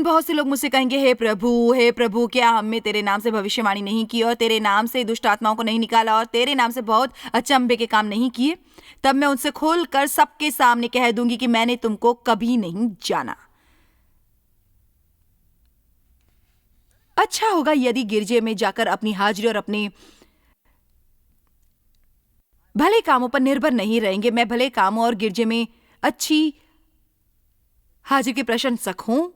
बहुत से लोग मुझसे कहेंगे, हे प्रभु, क्या हमने तेरे नाम से भविष्यवाणी नहीं की और तेरे नाम से दुष्ट आत्माओं को नहीं निकाला और तेरे नाम से बहुत अचंभे के काम नहीं किए? तब मैं उनसे खोलकर सबके सामने कह दूंगी कि मैंने तुमको कभी नहीं जाना। अच्छा होगा यदि गिरजे में जाकर अपनी हाजिरी और अपने भले कामों पर निर्भर नहीं रहेंगे। मैं भले कामों और गिरजे में अच्छी हाजिरी के प्रशंसक हूं।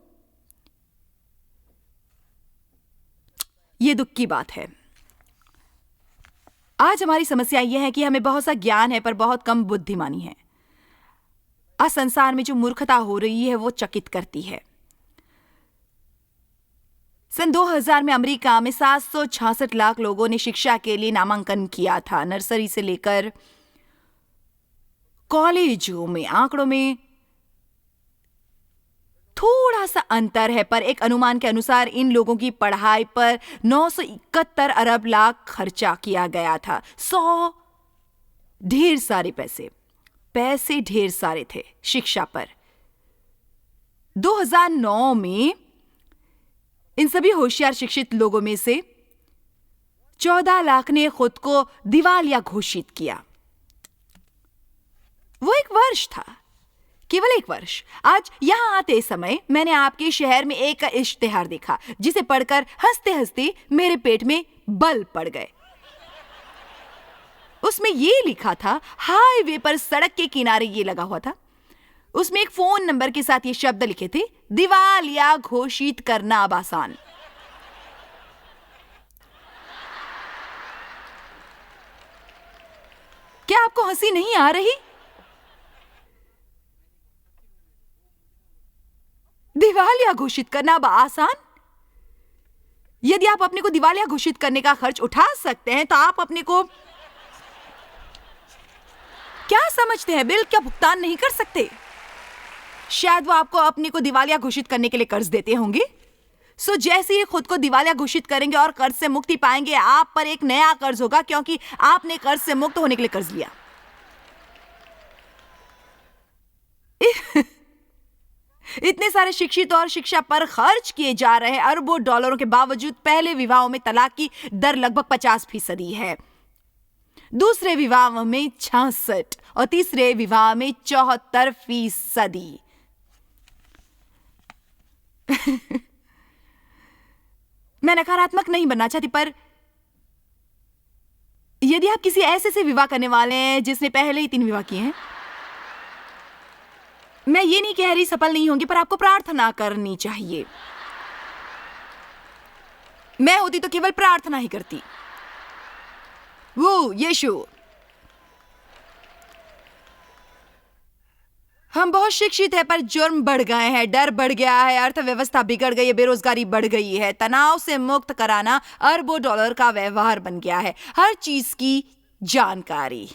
यह दुख की बात है। आज हमारी समस्या यह है कि हमें बहुत सा ज्ञान है पर बहुत कम बुद्धिमानी है। आज संसार में जो मूर्खता हो रही है वो चकित करती है। सन 2000 में अमेरिका में 766 लाख लोगों ने शिक्षा के लिए नामांकन किया था। नर्सरी से लेकर कॉलेजों में आंकड़ों में थोड़ा सा अंतर है, पर एक अनुमान के अनुसार इन लोगों की पढ़ाई पर 971 अरब लाख खर्चा किया गया था। 100 ढेर सारे पैसे ढेर सारे थे शिक्षा पर। 2009 में इन सभी होशियार शिक्षित लोगों में से 14 लाख ने खुद को दिवालिया घोषित किया। वो एक वर्ष था, केवल एक वर्ष। आज यहां आते समय मैंने आपके शहर में एक इश्तिहार देखा जिसे पढ़कर हंसते हंसते मेरे पेट में बल पड़ गए। उसमें यह लिखा था, हाईवे पर सड़क के किनारे ये लगा हुआ था। उसमें एक फोन नंबर के साथ ये शब्द लिखे थे, दिवालिया घोषित करना अब आसान। क्या आपको हंसी नहीं आ रही? दिवालिया घोषित करना अब आसान? यदि आप अपने को दिवालिया घोषित करने का खर्च उठा सकते हैं तो आप अपने को क्या समझते हैं, बिल क्या भुगतान नहीं कर सकते? शायद वो आपको अपने को दिवालिया घोषित करने के लिए कर्ज देते होंगे। सो जैसे ही खुद को दिवालिया घोषित करेंगे और कर्ज से मुक्ति पाएंगे, आप पर एक नया कर्ज होगा क्योंकि आपने कर्ज से मुक्त होने के लिए कर्ज लिया। इतने सारे शिक्षित और शिक्षा पर खर्च किए जा रहे अरबों डॉलरों के बावजूद पहले विवाहों में तलाक की दर लगभग 50% है, दूसरे विवाह में 66 और तीसरे विवाह में 74%। मैं नकारात्मक नहीं बनना चाहती, पर यदि आप किसी ऐसे से विवाह करने वाले हैं जिसने पहले ही 3 विवाह किए हैं, मैं ये नहीं कह रही सफल नहीं होंगे, पर आपको प्रार्थना करनी चाहिए। मैं होती तो केवल प्रार्थना ही करती। वो यीशु, हम बहुत शिक्षित हैं पर जुर्म बढ़ गए हैं, डर बढ़ गया है, अर्थव्यवस्था बिगड़ गई है, बेरोजगारी बढ़ गई है, तनाव से मुक्त कराना अरबों डॉलर का व्यवहार बन गया है। हर चीज की जानकारी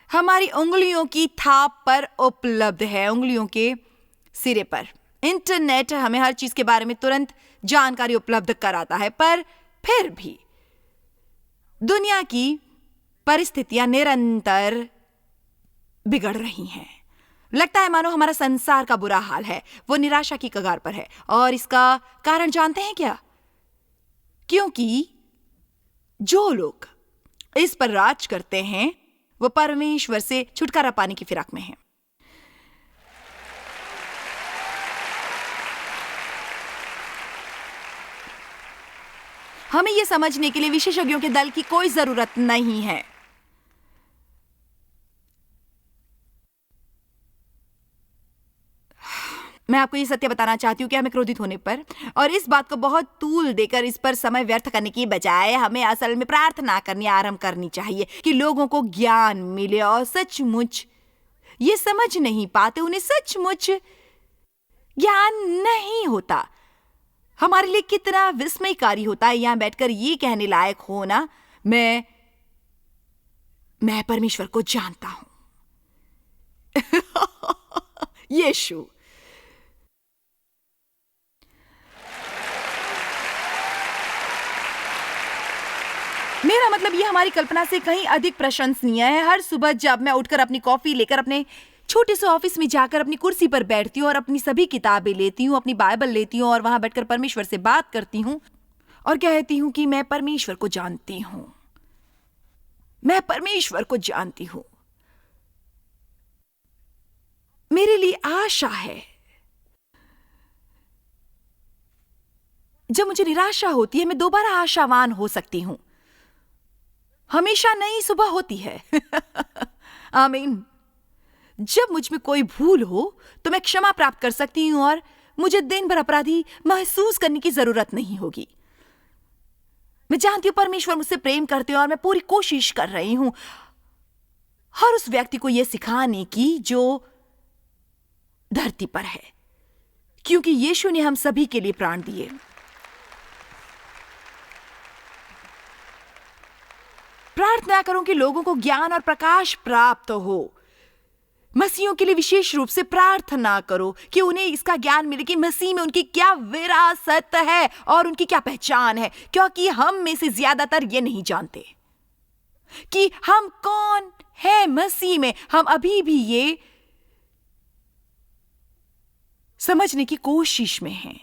हमारी उंगलियों की थाप पर उपलब्ध है, उंगलियों के सिरे पर। इंटरनेट हमें हर चीज के बारे में तुरंत जानकारी उपलब्ध कराता है, पर फिर भी दुनिया की परिस्थितियां निरंतर बिगड़ रही हैं। लगता है मानो हमारा संसार का बुरा हाल है, वो निराशा की कगार पर है। और इसका कारण जानते हैं क्या? क्योंकि जो लोग इस पर राज करते हैं वो परमेश्वर से छुटकारा पाने की फिराक में हैं। हमें यह समझने के लिए विशेषज्ञों के दल की कोई जरूरत नहीं है। मैं आपको ये सत्य बताना चाहती हूँ कि हमें क्रोधित होने पर और इस बात को बहुत तूल देकर इस पर समय व्यर्थ करने की बजाय हमें असल में प्रार्थना करनी आरंभ करनी चाहिए कि लोगों को ज्ञान मिले और सचमुच ये समझ नहीं पाते, उन्हें सचमुच ज्ञान नहीं होता। हमारे लिए कितना विस्मयकारी होता है यहां बैठकर ये कहने लायक होना, मैं परमेश्वर को जानता हूं। यीशु, मेरा मतलब यह हमारी कल्पना से कहीं अधिक प्रशंसनीय है। हर सुबह जब मैं उठकर अपनी कॉफी लेकर अपने छोटे से ऑफिस में जाकर अपनी कुर्सी पर बैठती हूँ और अपनी सभी किताबें लेती हूँ, अपनी बाइबल लेती हूँ और वहां बैठकर परमेश्वर से बात करती हूँ और कहती हूँ कि मैं परमेश्वर को जानती हूँ, मैं परमेश्वर को जानती हूँ। मेरे लिए आशा है। जब मुझे निराशा होती है मैं दोबारा आशावान हो सकती हूं। हमेशा नई सुबह होती है। आमीन। जब मुझ में कोई भूल हो तो मैं क्षमा प्राप्त कर सकती हूं और मुझे दिन भर अपराधी महसूस करने की जरूरत नहीं होगी। मैं जानती हूं परमेश्वर मुझसे प्रेम करते हैं और मैं पूरी कोशिश कर रही हूं हर उस व्यक्ति को यह सिखाने की जो धरती पर है, क्योंकि यीशु ने हम सभी के लिए प्राण दिए। प्रार्थना करूं कि लोगों को ज्ञान और प्रकाश प्राप्त हो। मसीहियों के लिए विशेष रूप से प्रार्थना करो कि उन्हें इसका ज्ञान मिले कि मसीह में उनकी क्या विरासत है और उनकी क्या पहचान है, क्योंकि हम में से ज्यादातर ये नहीं जानते कि हम कौन है मसीह में। हम अभी भी ये समझने की कोशिश में हैं।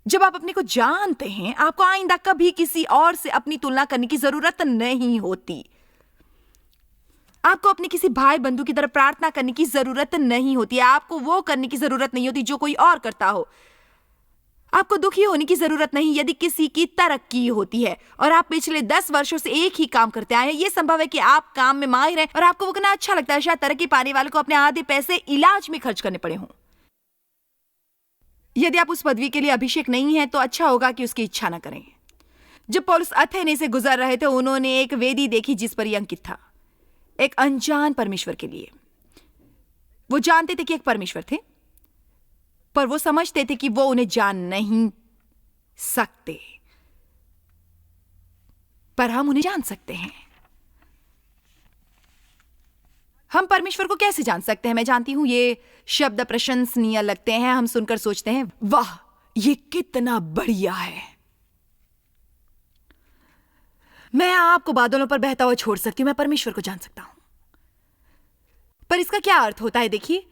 जब आप अपने को जानते हैं, आपको आइंदा कभी किसी और से अपनी तुलना करने की जरूरत नहीं होती। आपको अपने किसी भाई बंधु की तरफ प्रार्थना करने की जरूरत नहीं होती। आपको वो करने की जरूरत नहीं होती जो कोई और करता हो। आपको दुखी होने की जरूरत नहीं यदि किसी की तरक्की होती है और आप पिछले 10 वर्षों से एक ही काम करते आए हैं। यह संभव है कि आप काम में माहिर हैं और आपको वो करना अच्छा लगता है। शायद तरक्की पाने वाले को अपने आधे पैसे इलाज में खर्च करने पड़े हों। यदि आप उस पदवी के लिए अभिषेक नहीं है तो अच्छा होगा कि उसकी इच्छा न करें। जब पौलुस अथेने से गुजर रहे थे, उन्होंने एक वेदी देखी जिस पर यह अंकित था, एक अनजान परमेश्वर के लिए। वो जानते थे कि एक परमेश्वर थे, पर वो समझते थे कि वो उन्हें जान नहीं सकते, पर हम उन्हें जान सकते हैं। हम परमेश्वर को कैसे जान सकते हैं? मैं जानती हूं ये शब्द प्रशंसनीय लगते हैं। हम सुनकर सोचते हैं, वाह ये कितना बढ़िया है। मैं आपको बादलों पर बहता हुआ छोड़ सकती हूं, मैं परमेश्वर को जान सकता हूं। पर इसका क्या अर्थ होता है? देखिए,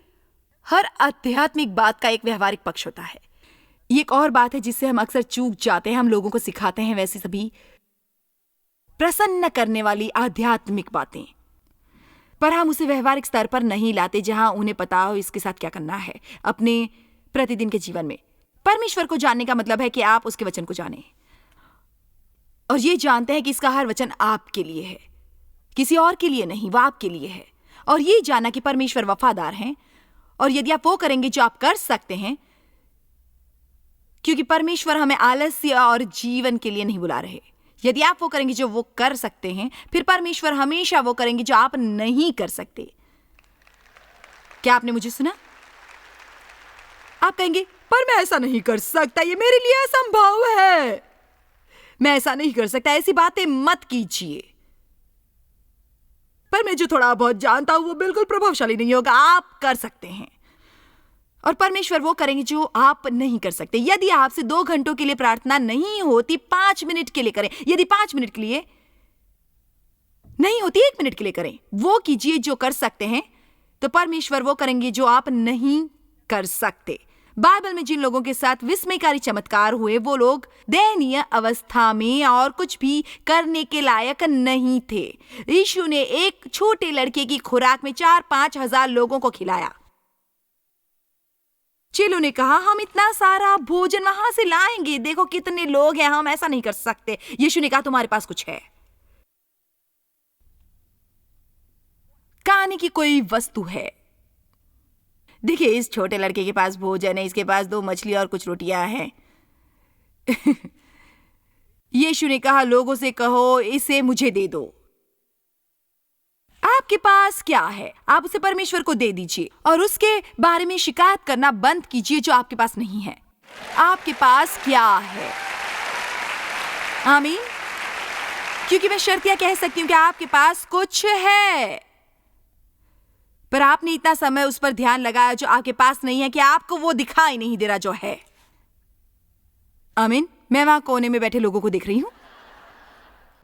हर आध्यात्मिक बात का एक व्यवहारिक पक्ष होता है। ये एक और बात है जिससे हम अक्सर चूक जाते हैं। हम लोगों को सिखाते हैं वैसी सभी प्रसन्न करने वाली आध्यात्मिक बातें, पर हम उसे व्यवहारिक स्तर पर नहीं लाते जहां उन्हें पता हो इसके साथ क्या करना है अपने प्रतिदिन के जीवन में। परमेश्वर को जानने का मतलब है कि आप उसके वचन को जानें और ये जानते हैं कि इसका हर वचन आपके लिए है, किसी और के लिए नहीं, वो आपके लिए है। और ये जाना कि परमेश्वर वफादार हैं और यदि आप वो करेंगे जो आप कर सकते हैं, क्योंकि परमेश्वर हमें आलस्य और जीवन के लिए नहीं बुला रहे। यदि आप वो करेंगे जो वो कर सकते हैं, फिर परमेश्वर हमेशा वो करेंगे जो आप नहीं कर सकते। क्या आपने मुझे सुना? आप कहेंगे, पर मैं ऐसा नहीं कर सकता, ये मेरे लिए असंभव है, मैं ऐसा नहीं कर सकता। ऐसी बातें मत कीजिए। पर मैं जो थोड़ा बहुत जानता हूं वो बिल्कुल प्रभावशाली नहीं होगा। आप कर सकते हैं और परमेश्वर वो करेंगे जो आप नहीं कर सकते। यदि आपसे 2 घंटों के लिए प्रार्थना नहीं होती, 5 मिनट के लिए करें। यदि 5 मिनट के लिए नहीं होती, 1 मिनट के लिए करें। वो कीजिए जो कर सकते हैं, तो परमेश्वर वो करेंगे जो आप नहीं कर सकते। बाइबल में जिन लोगों के साथ विस्मयकारी चमत्कार हुए, वो लोग दयनीय अवस्था में और कुछ भी करने के लायक नहीं थे। यीशु ने एक छोटे लड़के की खुराक में 4-5 हजार लोगों को खिलाया। चेलों ने कहा, हम इतना सारा भोजन वहां से लाएंगे, देखो कितने लोग हैं, हम ऐसा नहीं कर सकते। यीशु ने कहा, तुम्हारे पास कुछ है, खाने की कोई वस्तु है। देखिए, इस छोटे लड़के के पास भोजन है, इसके पास 2 मछली और कुछ रोटियां हैं। यीशु ने कहा, लोगों से कहो इसे मुझे दे दो। आपके पास क्या है, आप उसे परमेश्वर को दे दीजिए और उसके बारे में शिकायत करना बंद कीजिए जो आपके पास नहीं है। आपके पास क्या है? आमीन। क्योंकि मैं शर्तिया कह सकती हूं कि आपके पास कुछ है, पर आपने इतना समय उस पर ध्यान लगाया जो आपके पास नहीं है कि आपको वो दिखाई नहीं दे रहा जो है। आमीन। मैं वहां कोने में बैठे लोगों को देख रही हूं,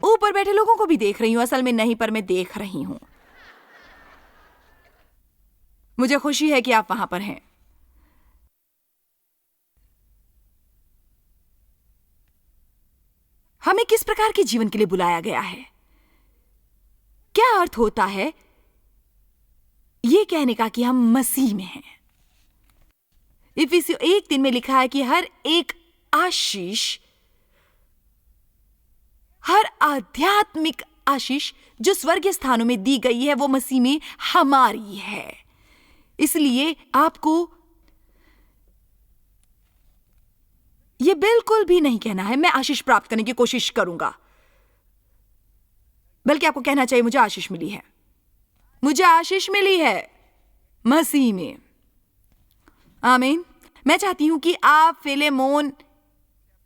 ऊपर बैठे लोगों को भी देख रही हूं। असल में नहीं, पर मैं देख रही हूं। मुझे खुशी है कि आप वहां पर हैं। हमें किस प्रकार के जीवन के लिए बुलाया गया है? क्या अर्थ होता है ये कहने का कि हम मसीह में हैं? इफिसियों 1:3 में लिखा है कि हर एक आशीष, हर आध्यात्मिक आशीष जो स्वर्गीय स्थानों में दी गई है वो मसीह में हमारी है। इसलिए आपको ये बिल्कुल भी नहीं कहना है मैं आशीष प्राप्त करने की कोशिश करूंगा, बल्कि आपको कहना चाहिए मुझे आशीष मिली है। मुझे आशीष मिली है मसीह में। आमीन। मैं चाहती हूं कि आप फिलेमोन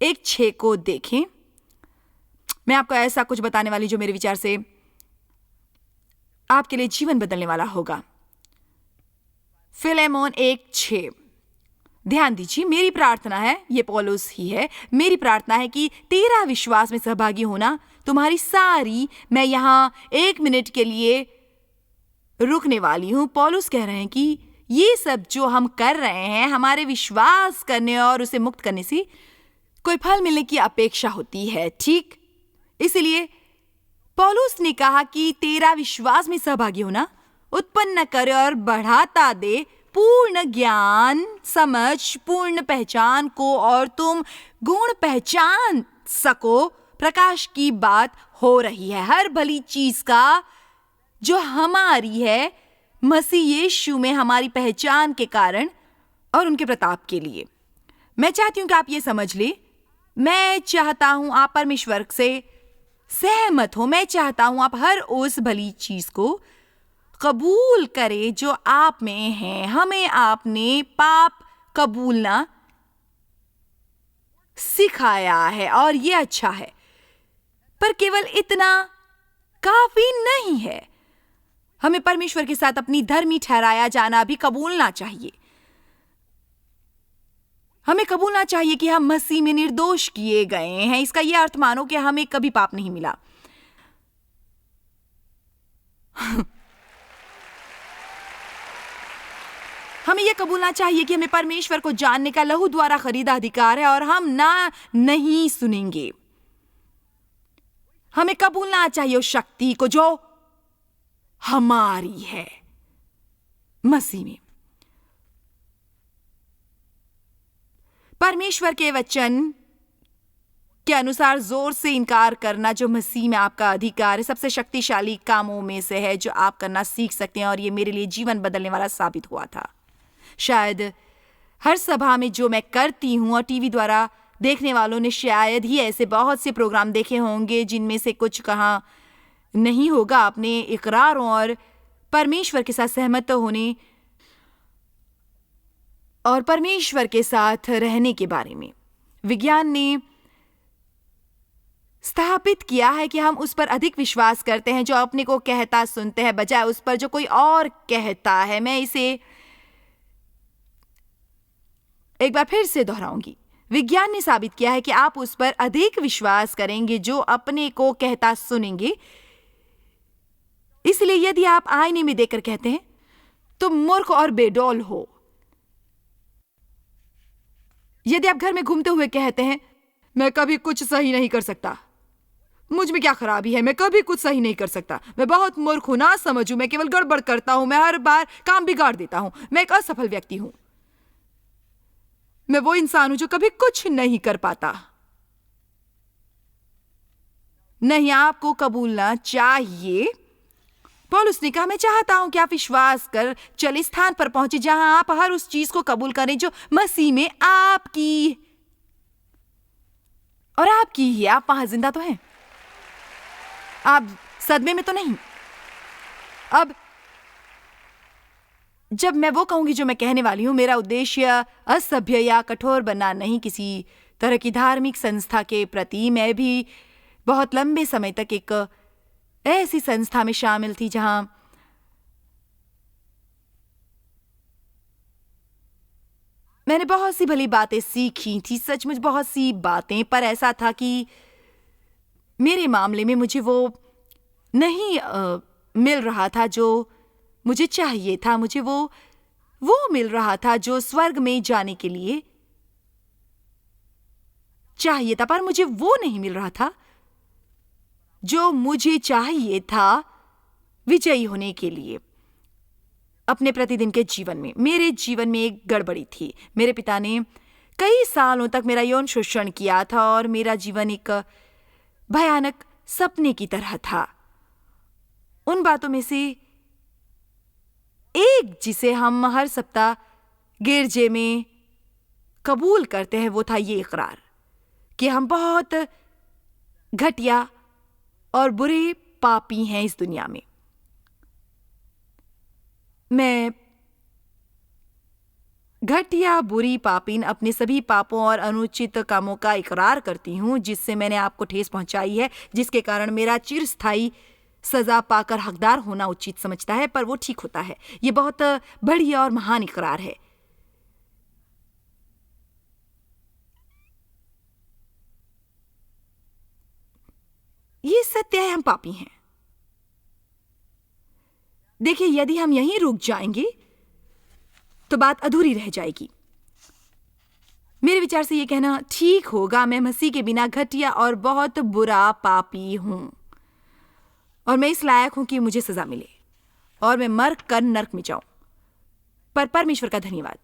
1:6 को देखें। मैं आपको ऐसा कुछ बताने वाली जो मेरे विचार से आपके लिए जीवन बदलने वाला होगा। फिलेमोन 1:6। ध्यान दीजिए, मेरी प्रार्थना है, ये पौलुस ही है, मेरी प्रार्थना है कि तेरा विश्वास में सहभागी होना तुम्हारी सारी, मैं यहां 1 मिनट के लिए रुकने वाली हूं। पौलुस कह रहे हैं कि ये सब जो हम कर रहे हैं हमारे विश्वास करने और उसे मुक्त करने से कोई फल मिलने की अपेक्षा होती है, ठीक? इसलिए पौलुस ने कहा कि तेरा विश्वास में सहभागी होना उत्पन्न करे और बढ़ाता दे पूर्ण ज्ञान, समझ, पूर्ण पहचान को, और तुम गुण पहचान सको। प्रकाश की बात हो रही है हर भली चीज का जो हमारी है मसीह यीशु में हमारी पहचान के कारण और उनके प्रताप के लिए। मैं चाहती हूं कि आप ये समझ ले, मैं चाहता हूं आप परमेश्वर से सहमत हो। मैं चाहता हूं आप हर उस भली चीज को कबूल करें जो आप में है। हमें आपने पाप कबूलना सिखाया है और ये अच्छा है, पर केवल इतना काफी नहीं है। हमें परमेश्वर के साथ अपनी धर्मी ठहराया जाना भी कबूलना चाहिए। हमें कबूलना चाहिए कि हम मसीह में निर्दोष किए गए हैं। इसका यह अर्थ मानो कि हमें कभी पाप नहीं मिला। हमें यह कबूलना चाहिए कि हमें परमेश्वर को जानने का लहू द्वारा खरीदा अधिकार है और हम नहीं सुनेंगे। हमें कबूलना चाहिए उस शक्ति को जो हमारी है मसीह में। परमेश्वर के वचन के अनुसार जोर से इनकार करना जो मसीह में आपका अधिकार है सबसे शक्तिशाली कामों में से है जो आप करना सीख सकते हैं, और ये मेरे लिए जीवन बदलने वाला साबित हुआ था। शायद हर सभा में जो मैं करती हूं और टीवी द्वारा देखने वालों ने शायद ही ऐसे बहुत से प्रोग्राम देखे होंगे जिनमें से कुछ कहा नहीं होगा अपने इकरारों और परमेश्वर के साथ सहमत होने और परमेश्वर के साथ रहने के बारे में। विज्ञान ने स्थापित किया है कि हम उस पर अधिक विश्वास करते हैं जो अपने को कहता सुनते हैं बजाय उस पर जो कोई और कहता है। मैं इसे एक बार फिर से दोहराऊंगी। विज्ञान ने साबित किया है कि आप उस पर अधिक विश्वास करेंगे जो अपने को कहता सुनेंगे। इसलिए यदि आप आईने में देखकर कहते हैं तो मूर्ख और बेडौल हो। यदि आप घर में घूमते हुए कहते हैं मैं कभी कुछ सही नहीं कर सकता, मुझ में क्या खराबी है, मैं कभी कुछ सही नहीं कर सकता, मैं बहुत मूर्ख हूं, ना समझू, मैं केवल गड़बड़ करता हूं, मैं हर बार काम बिगाड़ देता हूं, मैं एक असफल व्यक्ति हूं, मैं वो इंसान हूं जो कभी कुछ नहीं कर पाता। नहीं, आपको कबूलना चाहिए। पौलुस ने कहा मैं चाहता हूं कि आप विश्वास कर चले स्थान पर पहुंचे जहां आप हर उस चीज को कबूल करें जो मसीह में आपकी और आपकी ही। आप वहां जिंदा तो हैं, आप सदमे में तो नहीं। अब जब मैं वो कहूंगी जो मैं कहने वाली हूं, मेरा उद्देश्य असभ्य या कठोर बनना नहीं किसी तरह की धार्मिक संस्था के प्रति। मैं भी बहुत लंबे समय तक एक ऐसी संस्था में शामिल थी जहां मैंने बहुत सी भली बातें सीखी थी, सचमुच बहुत सी बातें, पर ऐसा था कि मेरे मामले में मुझे वो नहीं मिल रहा था जो मुझे चाहिए था। मुझे वो वो मिल रहा था जो स्वर्ग में जाने के लिए चाहिए था, पर मुझे वो नहीं मिल रहा था जो मुझे चाहिए था विजयी होने के लिए। अपने प्रतिदिन के जीवन में, मेरे जीवन में एक गड़बड़ी थी। मेरे पिता ने कई सालों तक मेरा यौन शोषण किया था और मेरा जीवन एक भयानक सपने की तरह था। उन बातों में से एक जिसे हम हर सप्ताह गिरजे में कबूल करते हैं वो था ये इकरार कि हम बहुत घटिया और बुरे पापी हैं इस दुनिया में। मैं घटिया बुरी पापीन अपने सभी पापों और अनुचित कामों का इकरार करती हूं जिससे मैंने आपको ठेस पहुंचाई है, जिसके कारण मेरा चिरस्थायी सजा पाकर हकदार होना उचित समझता है, पर वो ठीक होता है। ये बहुत बढ़िया और महान इकरार है। ये सत्य है, हम पापी हैं। देखिए, यदि हम यहीं रुक जाएंगे तो बात अधूरी रह जाएगी। मेरे विचार से यह कहना ठीक होगा, मैं मसीह के बिना घटिया और बहुत बुरा पापी हूं और मैं इस लायक हूं कि मुझे सजा मिले और मैं मर कर नर्क में जाऊं। पर परमेश्वर का धन्यवाद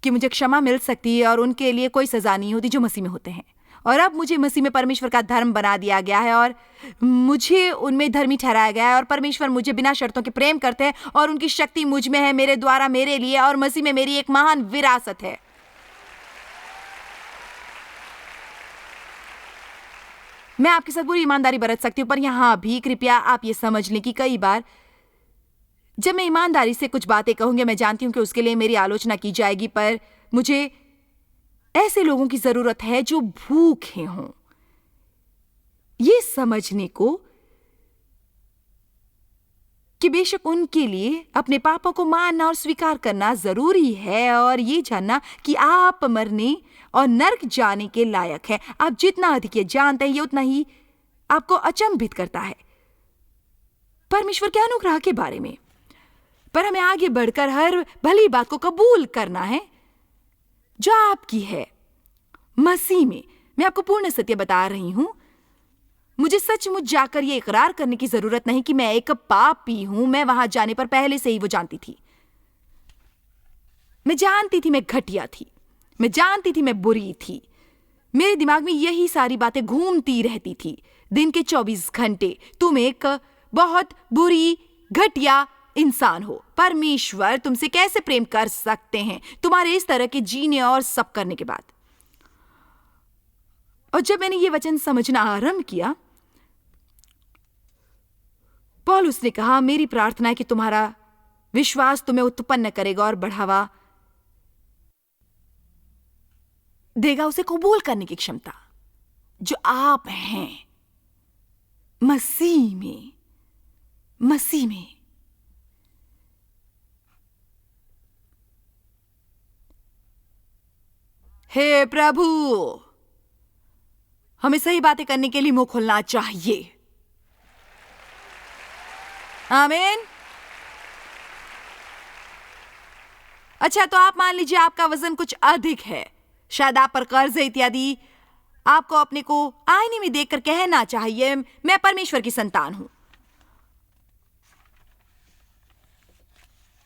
कि मुझे क्षमा मिल सकती है और उनके लिए कोई सजा नहीं होती जो मसीह में होते हैं। और अब मुझे मसीह में परमेश्वर का धर्म बना दिया गया है और मुझे उनमें धर्मी ठहराया गया है और परमेश्वर मुझे बिना शर्तों के प्रेम करते हैं और उनकी शक्ति मुझ में है, मेरे द्वारा, मेरे लिए, और मसीह में मेरी एक महान विरासत है। मैं आपके साथ पूरी ईमानदारी बरत सकती हूं, पर यहां भी कृपया आप ये समझ लें कि कई बार जब मैं ईमानदारी से कुछ बातें कहूंगी, मैं जानती हूं कि उसके लिए मेरी आलोचना की जाएगी, पर मुझे ऐसे लोगों की जरूरत है जो भूखे हों ये समझने को कि बेशक उनके लिए अपने पापों को मानना और स्वीकार करना जरूरी है और ये जानना कि आप मरने और नर्क जाने के लायक है। आप जितना अधिक ये जानते हैं, ये उतना ही आपको अचंभित करता है परमेश्वर के अनुग्रह के बारे में। पर हमें आगे बढ़कर हर भली बात को कबूल करना है जो आपकी है मसीह में। मैं आपको पूर्ण सत्य बता रही हूं। मुझे सचमुच जाकर यह इकरार करने की जरूरत नहीं कि मैं एक पापी हूं। मैं वहां जाने पर पहले से ही वो जानती थी। मैं जानती थी मैं घटिया थी, मैं जानती थी मैं बुरी थी। मेरे दिमाग में यही सारी बातें घूमती रहती थी दिन के 24 घंटे। तुम एक बहुत बुरी घटिया इंसान हो। परमेश्वर तुमसे कैसे प्रेम कर सकते हैं तुम्हारे इस तरह के जीने और सब करने के बाद? और जब मैंने ये वचन समझना आरंभ किया, पौलुस ने कहा, मेरी प्रार्थना है कि तुम्हारा विश्वास तुम्हें उत्पन्न करेगा और बढ़ावा देगा उसे कबूल करने की क्षमता जो आप हैं मसीह में। मसीह में हे प्रभु, हमें सही बातें करने के लिए मुंह खोलना चाहिए। आमीन। अच्छा, तो आप मान लीजिए आपका वजन कुछ अधिक है, शायद आप पर कर्ज है इत्यादि। आपको अपने को आईने में देखकर कहना चाहिए, मैं परमेश्वर की संतान हूं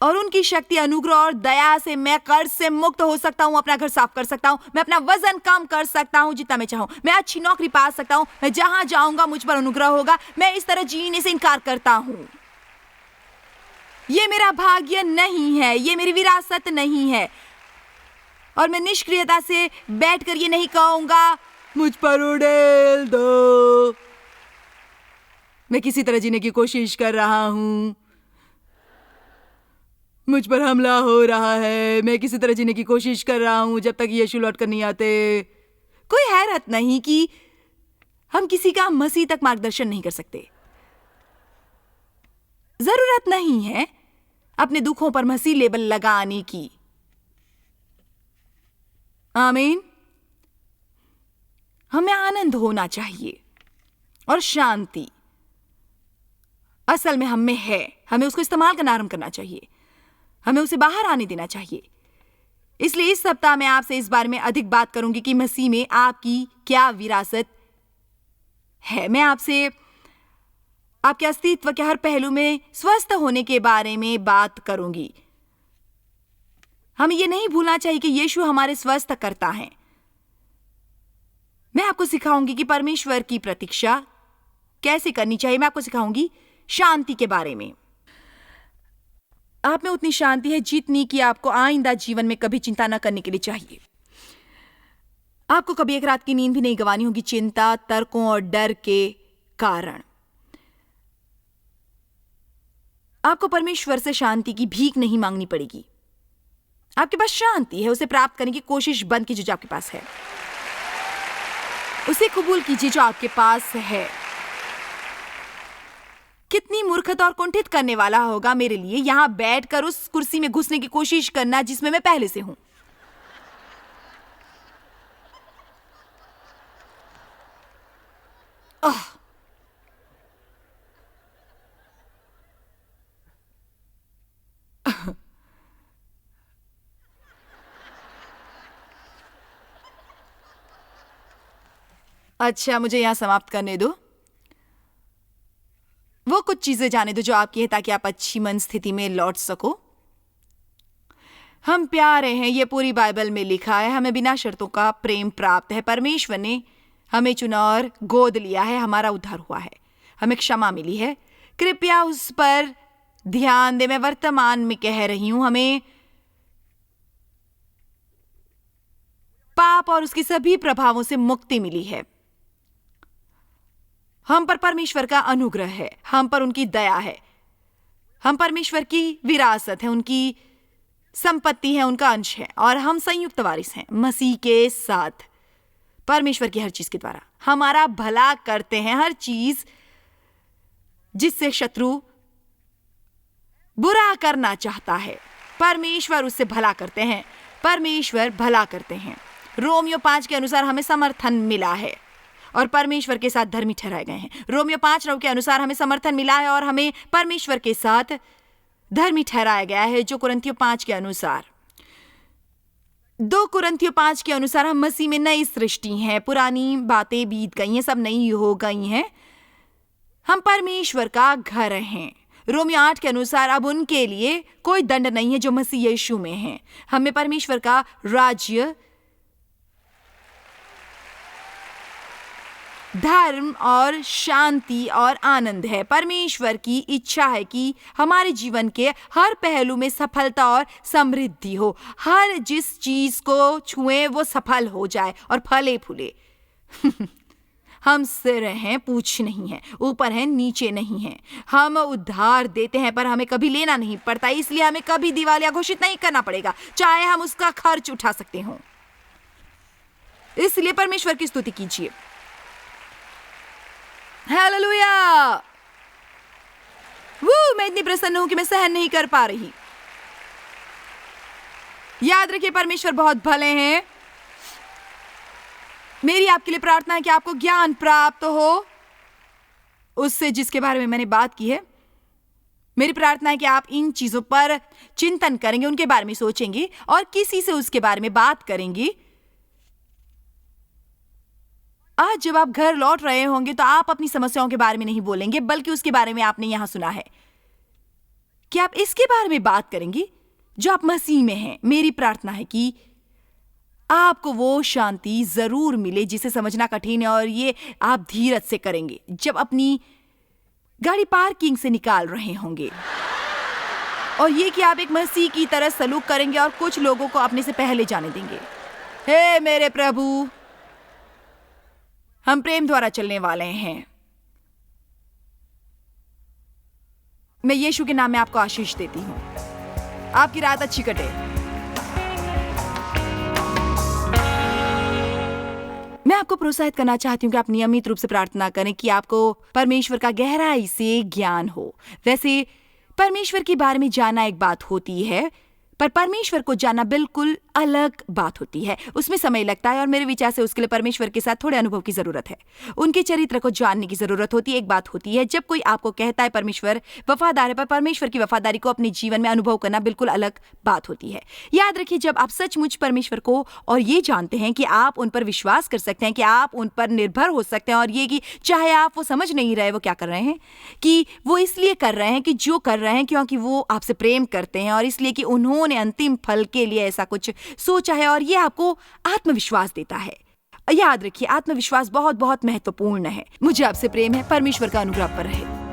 और उनकी शक्ति, अनुग्रह और दया से मैं कर्ज से मुक्त हो सकता हूं, अपना घर साफ कर सकता हूं, मैं अपना वजन कम कर सकता हूं जितना मैं चाहूं, मैं अच्छी नौकरी पा सकता हूं, मैं जहां जाऊंगा मुझ पर अनुग्रह होगा। मैं इस तरह जीने से इनकार करता हूं। ये मेरा भाग्य नहीं है, ये मेरी विरासत नहीं है और मैं निष्क्रियता से बैठकर ये नहीं कहूंगा मुझ पर उड़ेल दो। मैं किसी तरह जीने की कोशिश कर रहा हूं, मुझ पर हमला हो रहा है, मैं किसी तरह जीने की कोशिश कर रहा हूं जब तक यीशु लौट कर नहीं आते। कोई हैरत नहीं कि हम किसी का मसीह तक मार्गदर्शन नहीं कर सकते। जरूरत नहीं है अपने दुखों पर मसीह लेबल लगाने की। आमीन। हमें आनंद होना चाहिए और शांति असल में हम में है, हमें उसको इस्तेमाल करना आरंभ करना चाहिए। हमें उसे बाहर आने देना चाहिए। इसलिए इस सप्ताह मैं आपसे इस बारे में अधिक बात करूंगी कि मसीह में आपकी क्या विरासत है। मैं आपसे आपके अस्तित्व के हर पहलू में स्वस्थ होने के बारे में बात करूंगी। हमें यह नहीं भूलना चाहिए कि यीशु हमारे स्वस्थ करता है। मैं आपको सिखाऊंगी कि परमेश्वर की प्रतीक्षा कैसे करनी चाहिए। मैं आपको सिखाऊंगी शांति के बारे में। आप में उतनी शांति है जितनी कि आपको आइंदा जीवन में कभी चिंता न करने के लिए चाहिए। आपको कभी एक रात की नींद भी नहीं गंवानी होगी चिंता, तर्कों और डर के कारण। आपको परमेश्वर से शांति की भीख नहीं मांगनी पड़ेगी। आपके पास शांति है, उसे प्राप्त करने की कोशिश बंद कीजिए जो आपके पास है। उसे कबूल कीजिए जो आपके पास है। कितनी मूर्खता और कुंठित करने वाला होगा मेरे लिए यहां बैठकर उस कुर्सी में घुसने की कोशिश करना जिसमें मैं पहले से हूं। अच्छा, मुझे यहां समाप्त करने दो। वो कुछ चीजें जाने दो जो आपकी है ताकि आप अच्छी मन स्थिति में लौट सको। हम प्यारे हैं, ये पूरी बाइबल में लिखा है। हमें बिना शर्तों का प्रेम प्राप्त है। परमेश्वर ने हमें चुना और गोद लिया है। हमारा उद्धार हुआ है। हमें क्षमा मिली है। कृपया उस पर ध्यान दें। मैं वर्तमान में कह रही हूं। हमें पाप और उसके सभी प्रभावों से मुक्ति मिली है। हम पर परमेश्वर का अनुग्रह है। हम पर उनकी दया है। हम परमेश्वर की विरासत है, उनकी संपत्ति है, उनका अंश है और हम संयुक्त वारिस हैं मसीह के साथ। परमेश्वर की हर चीज के द्वारा हमारा भला करते हैं। हर चीज जिससे शत्रु बुरा करना चाहता है, परमेश्वर उससे भला करते हैं। परमेश्वर भला करते हैं। रोमियो 5 के अनुसार हमें समर्थन मिला है और परमेश्वर के साथ धर्मी ठहराए गए हैं। रोमियो 5:9 के अनुसार हमें समर्थन मिला है और हमें परमेश्वर के साथ धर्मी ठहराया गया है। जो कुरिन्थियों 5 के अनुसार 2 कुरिन्थियों 5 के अनुसार हम मसीह में नई सृष्टि हैं। पुरानी बातें बीत गई हैं, सब नई हो गई हैं। हम परमेश्वर का घर हैं। रोमियो 8 के अनुसार अब उनके लिए कोई दंड नहीं है जो मसीह यीशु में हैं। हमें परमेश्वर का राज्य, धर्म और शांति और आनंद है। परमेश्वर की इच्छा है कि हमारे जीवन के हर पहलू में सफलता और समृद्धि हो। हर जिस चीज को छुए वो सफल हो जाए और फले फूले। हम सिर हैं, पूंछ नहीं है, ऊपर हैं, नीचे नहीं है। हम उधार देते हैं पर हमें कभी लेना नहीं पड़ता, इसलिए हमें कभी दिवालिया घोषित नहीं करना पड़ेगा, चाहे हम उसका खर्च उठा सकते हो। इसलिए परमेश्वर की स्तुति कीजिए। हालेलुया! मैं इतनी प्रसन्न हूं कि मैं सहन नहीं कर पा रही। याद रखिए, परमेश्वर बहुत भले हैं। मेरी आपके लिए प्रार्थना है कि आपको ज्ञान प्राप्त हो उससे जिसके बारे में मैंने बात की है। मेरी प्रार्थना है कि आप इन चीजों पर चिंतन करेंगे, उनके बारे में सोचेंगे और किसी से उसके बारे में बात करेंगे। आज जब आप घर लौट रहे होंगे तो आप अपनी समस्याओं के बारे में नहीं बोलेंगे, बल्कि उसके बारे में आपने यहां सुना है कि आप इसके बारे में बात करेंगे जो आप मसीह में हैं। मेरी प्रार्थना है कि आपको वो शांति जरूर मिले जिसे समझना कठिन है, और ये आप धीरज से करेंगे जब अपनी गाड़ी पार्किंग से निकाल रहे होंगे, और ये कि आप एक मसीह की तरह सलूक करेंगे और कुछ लोगों को अपने से पहले जाने देंगे। हे मेरे प्रभु, हम प्रेम द्वारा चलने वाले हैं। मैं यीशु के नाम में आपको आशीष देती हूं। आपकी रात अच्छी कटे। मैं आपको प्रोत्साहित करना चाहती हूँ कि आप नियमित रूप से प्रार्थना करें कि आपको परमेश्वर का गहराई से ज्ञान हो। वैसे परमेश्वर के बारे में जानना एक बात होती है, पर परमेश्वर को जानना बिल्कुल अलग बात होती है। उसमें समय लगता है और मेरे विचार से उसके लिए परमेश्वर के साथ थोड़े अनुभव की जरूरत है। उनके चरित्र को जानने की जरूरत होती है। एक बात होती है जब कोई आपको कहता है परमेश्वर वफादार है, पर परमेश्वर की वफादारी को अपने जीवन में अनुभव करना बिल्कुल अलग बात होती है। याद रखिए, जब आप सचमुच परमेश्वर को और ये जानते हैं कि आप उन पर विश्वास कर सकते हैं, कि आप उन पर निर्भर हो सकते हैं, और ये कि चाहे आप वो समझ नहीं रहे वो क्या कर रहे हैं, कि वो इसलिए कर रहे हैं कि जो कर रहे हैं क्योंकि वो आपसे प्रेम करते हैं और इसलिए कि उन्होंने अंतिम फल के लिए ऐसा कुछ सोचा है, और ये आपको आत्मविश्वास देता है। याद रखिए, आत्मविश्वास बहुत बहुत महत्वपूर्ण है। मुझे आपसे प्रेम है। परमेश्वर का अनुग्रह पर रहे।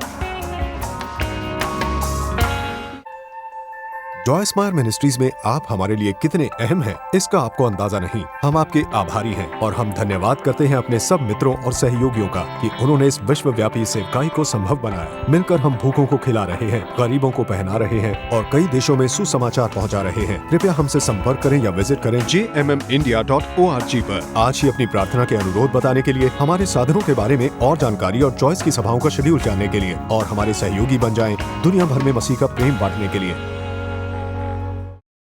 जॉय स्माइल मिनिस्ट्रीज में आप हमारे लिए कितने अहम हैं, इसका आपको अंदाजा नहीं। हम आपके आभारी हैं और हम धन्यवाद करते हैं अपने सब मित्रों और सहयोगियों का कि उन्होंने इस विश्वव्यापी सेवकाई को संभव बनाया। मिलकर हम भूखों को खिला रहे हैं, गरीबों को पहना रहे हैं और कई देशों में सुसमाचार पहुंचा रहे हैं। कृपया हमसे संपर्क करें या विजिट करें jmmindia.org पर। आज ही अपनी प्रार्थना के अनुरोध बताने के लिए, हमारे साधनों के बारे में और जानकारी और जॉयस की सभाओं का शेड्यूल जानने के लिए, और हमारे सहयोगी बन जाएं दुनिया भर में मसीह का प्रेम बांटने के लिए।